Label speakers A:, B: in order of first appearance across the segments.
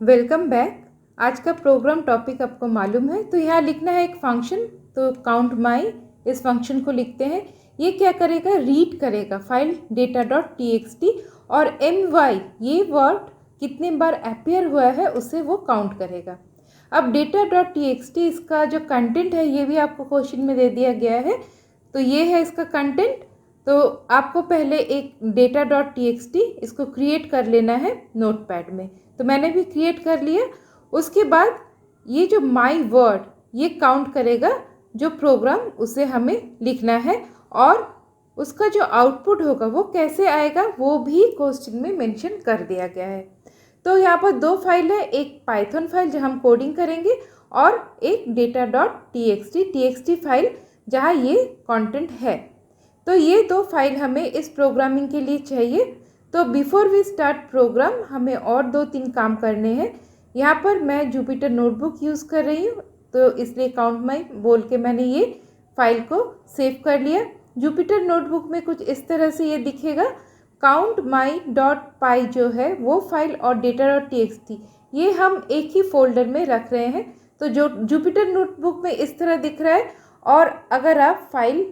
A: Welcome back. आज का programme topic आपको मालूम है, तो यहाँ लिखना है एक फंक्शन। तो काउंट माई, इस फंक्शन को लिखते हैं। ये क्या करेगा, रीड करेगा फाइल data.txt और my, ये वर्ड कितने बार अपीयर हुआ है उसे वो काउंट करेगा। अब data.txt इसका जो कंटेंट है ये भी आपको क्वेश्चन में दे दिया गया है। तो ये है इसका कंटेंट। तो आपको पहले एक data.txt इसको क्रिएट कर लेना है नोटपैड में। तो मैंने भी क्रिएट कर लिया। उसके बाद ये जो माई वर्ड ये काउंट करेगा जो प्रोग्राम उसे हमें लिखना है, और उसका जो आउटपुट होगा वो कैसे आएगा वो भी क्वेश्चन में मेंशन कर दिया गया है। तो यहाँ पर दो फाइल है, एक पाइथन फाइल जहाँ हम कोडिंग करेंगे और एक data.txt फाइल जहाँ ये कंटेंट है। तो ये दो फाइल हमें इस प्रोग्रामिंग के लिए चाहिए। तो बिफोर वी स्टार्ट प्रोग्राम हमें और 2-3 काम करने हैं। यहाँ पर मैं जुपिटर नोटबुक यूज़ कर रही हूँ, तो इसलिए काउंट माई बोल के मैंने ये फाइल को सेव कर लिया। जुपिटर नोटबुक में कुछ इस तरह से ये दिखेगा। काउंट माई डॉट पाई जो है वो फाइल और data.txt ये हम एक ही फोल्डर में रख रहे हैं। तो जो जुपिटर नोटबुक में इस तरह दिख रहा है, और अगर आप फाइल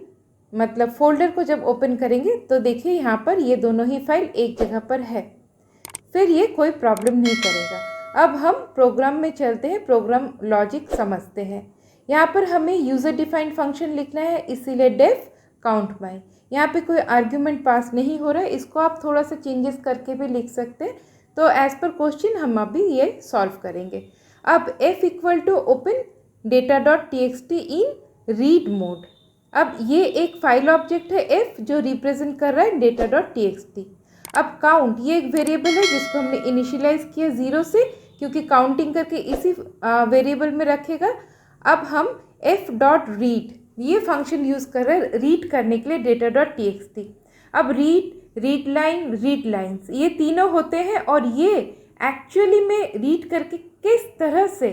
A: मतलब फोल्डर को जब ओपन करेंगे तो देखिए यहाँ पर ये दोनों ही फाइल एक जगह पर है, फिर ये कोई प्रॉब्लम नहीं करेगा। अब हम प्रोग्राम में चलते हैं, प्रोग्राम लॉजिक समझते हैं। यहाँ पर हमें यूज़र डिफाइंड फंक्शन लिखना है, इसीलिए डेफ काउंट माई। यहाँ पे कोई आर्ग्यूमेंट पास नहीं हो रहा है, इसको आप थोड़ा सा चेंजेस करके भी लिख सकते हैं। तो एज पर क्वेश्चन हम अभी ये सॉल्व करेंगे। अब f equal to open data.txt in read mode. अब ये एक फाइल ऑब्जेक्ट है f जो रिप्रेजेंट कर रहा है data.txt। अब काउंट ये एक वेरिएबल है जिसको हमने इनिशियलाइज किया 0 से, क्योंकि काउंटिंग करके इसी वेरिएबल में रखेगा। अब हम f डॉट रीड ये फंक्शन यूज़ कर रहे हैं रीड करने के लिए data.txt। अब रीड लाइन, रीड लाइन्स ये तीनों होते हैं, और ये एक्चुअली में रीड करके किस तरह से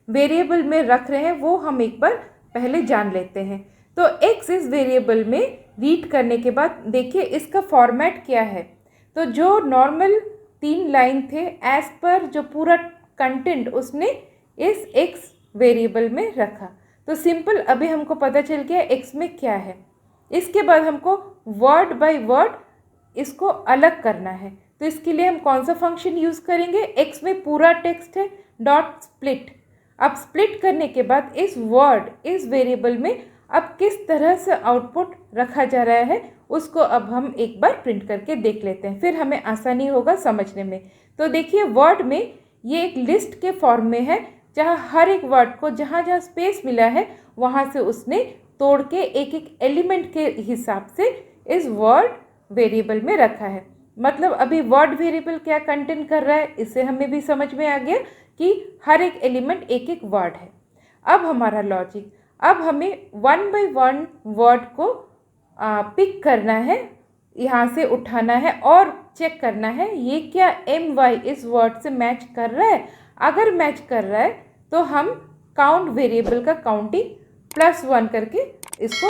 A: वेरिएबल में रख रहे हैं वो हम एक बार पहले जान लेते हैं। तो x इस वेरिएबल में रीड करने के बाद देखिए इसका फॉर्मेट क्या है। तो जो नॉर्मल 3 लाइन थे एज पर जो पूरा कंटेंट उसने इस x वेरिएबल में रखा। तो सिंपल अभी हमको पता चल गया x में क्या है। इसके बाद हमको वर्ड बाय वर्ड इसको अलग करना है। तो इसके लिए हम कौन सा फंक्शन यूज़ करेंगे, x में पूरा टेक्स्ट है डॉट स्प्लिट। अब स्प्लिट करने के बाद इस वर्ड इस वेरिएबल में अब किस तरह से आउटपुट रखा जा रहा है उसको अब हम एक बार प्रिंट करके देख लेते हैं, फिर हमें आसानी होगा समझने में। तो देखिए वर्ड में ये एक लिस्ट के फॉर्म में है, जहाँ हर एक वर्ड को जहाँ जहाँ स्पेस मिला है वहाँ से उसने तोड़ के एक एक एलिमेंट के हिसाब से इस वर्ड वेरिएबल में रखा है। मतलब अभी वर्ड वेरिएबल क्या कंटेंट कर रहा है इससे हमें भी समझ में आ गया कि हर एक एलिमेंट एक एक वर्ड है। अब हमारा लॉजिक, अब हमें 1 बाय 1 वर्ड को पिक करना है, यहाँ से उठाना है और चेक करना है ये क्या my इस वर्ड से मैच कर रहा है। अगर मैच कर रहा है तो हम काउंट वेरिएबल का काउंटिंग +1 करके इसको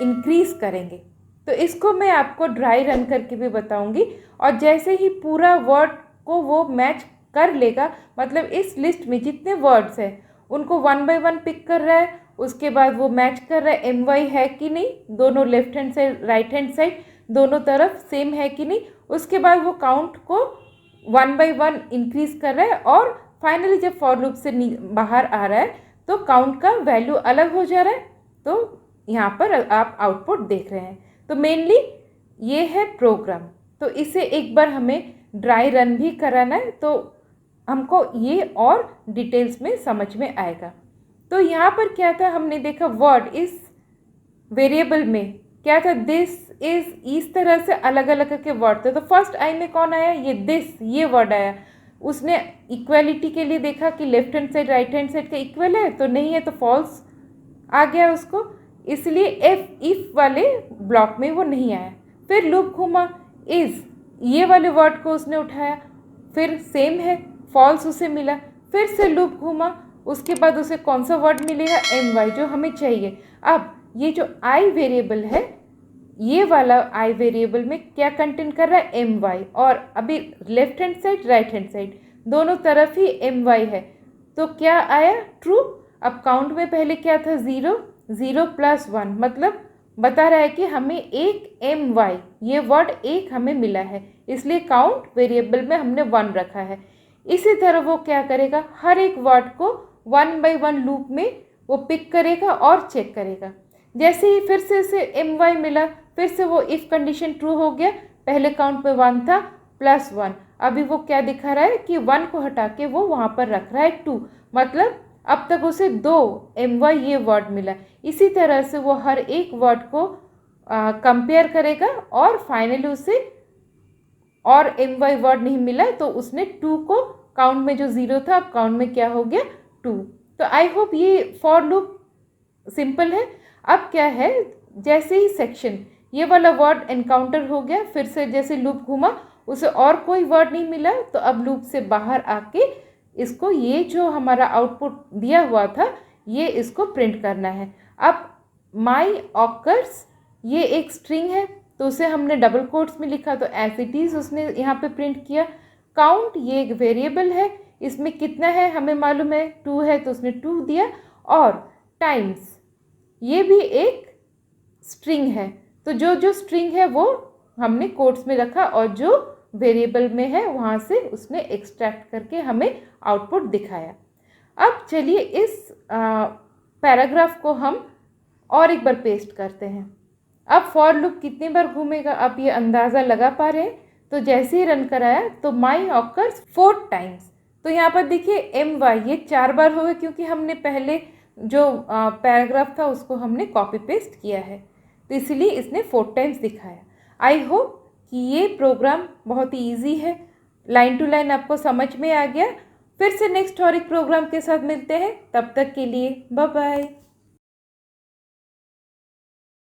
A: इंक्रीज करेंगे। तो इसको मैं आपको ड्राई रन करके भी बताऊंगी, और जैसे ही पूरा वर्ड को वो मैच कर लेगा, मतलब इस लिस्ट में जितने वर्ड्स हैं उनको 1 बाय 1 पिक कर रहा है, उसके बाद वो मैच कर रहा है my है कि नहीं, दोनों left hand side right hand side दोनों तरफ सेम है कि नहीं। उसके बाद वो काउंट को 1 बाय 1 इंक्रीज कर रहा है, और फाइनली जब फॉर लूप से बाहर आ रहा है तो काउंट का वैल्यू अलग हो जा रहा है। तो यहाँ पर आप आउटपुट देख रहे हैं। तो मेनली ये है प्रोग्राम। तो इसे एक बार हमें ड्राई रन भी कराना है तो हमको ये और डिटेल्स में समझ में आएगा। तो यहाँ पर क्या था, हमने देखा वर्ड इस वेरिएबल में क्या था, दिस इज, इस तरह से अलग अलग करके वर्ड थे। तो फर्स्ट आई में कौन आया, ये दिस ये वर्ड आया। उसने इक्वालिटी के लिए देखा कि left hand side right hand side का इक्वल है, तो नहीं है तो फॉल्स आ गया उसको, इसलिए इफ वाले ब्लॉक में वो नहीं आया। फिर लूप घूमा, इज ये वाले वर्ड को उसने उठाया, फिर सेम है फॉल्स उसे मिला। फिर से लूप घूमा, उसके बाद उसे कौन सा वर्ड मिलेगा, my जो हमें चाहिए। अब ये जो आई वेरिएबल है ये वाला आई वेरिएबल में क्या कंटेंट कर रहा है, my, और अभी left hand side right hand side दोनों तरफ ही my है, तो क्या आया? ट्रू। अब काउंट में पहले क्या था? 0, 0 + 1, मतलब बता रहा है कि हमें एक my, ये वर्ड एक हमें मिला है, इसलिए काउंट वेरिएबल में हमने 1 रखा है। इसी तरह वो क्या करेगा? हर एक वर्ड को 1 by 1 लूप में वो पिक करेगा और चेक करेगा। जैसे ही फिर से इसे my मिला, फिर से वो इफ़ कंडीशन ट्रू हो गया। पहले काउंट में 1 था +1, अभी वो क्या दिखा रहा है कि 1 को हटा के वो वहाँ पर रख रहा है 2, मतलब अब तक उसे 2 my ये वर्ड मिला। इसी तरह से वो हर एक वर्ड को कंपेयर करेगा और फाइनली उसे और my वर्ड नहीं मिला, तो उसने 2 को, काउंट में जो 0 था अब काउंट में क्या हो गया? 2। तो आई होप ये फॉर लूप सिंपल है। अब क्या है, जैसे ही सेक्शन ये वाला वर्ड एनकाउंटर हो गया, फिर से जैसे लूप घूमा, उसे और कोई वर्ड नहीं मिला, तो अब लूप से बाहर आके इसको ये जो हमारा आउटपुट दिया हुआ था ये इसको प्रिंट करना है। अब माई ऑकर्स ये एक स्ट्रिंग है, तो उसे हमने डबल कोट्स में लिखा, तो एज इट इज़ उसने यहाँ पे प्रिंट किया। काउंट ये एक वेरिएबल है, इसमें कितना है हमें मालूम है, 2 है, तो उसने 2 दिया। और टाइम्स ये भी एक स्ट्रिंग है, तो जो जो स्ट्रिंग है वो हमने कोट्स में रखा और जो वेरिएबल में है वहाँ से उसने एक्सट्रैक्ट करके हमें आउटपुट दिखाया। अब चलिए इस पैराग्राफ को हम और एक बार पेस्ट करते हैं। अब फॉर लूप कितनी बार घूमेगा आप ये अंदाज़ा लगा पा रहे हैं। तो जैसे ही रन कराया तो माई ऑकर्स 4 टाइम्स, तो यहाँ पर देखिए my ये 4 बार हो गए, क्योंकि हमने पहले जो पैराग्राफ था उसको हमने कॉपी पेस्ट किया है, तो इसलिए इसने 4 टाइम्स दिखाया। आई होप कि ये प्रोग्राम बहुत ही ईजी है, लाइन टू लाइन आपको समझ में आ गया। फिर से नेक्स्ट और एक प्रोग्राम के साथ मिलते हैं, तब तक के लिए बाय बाय।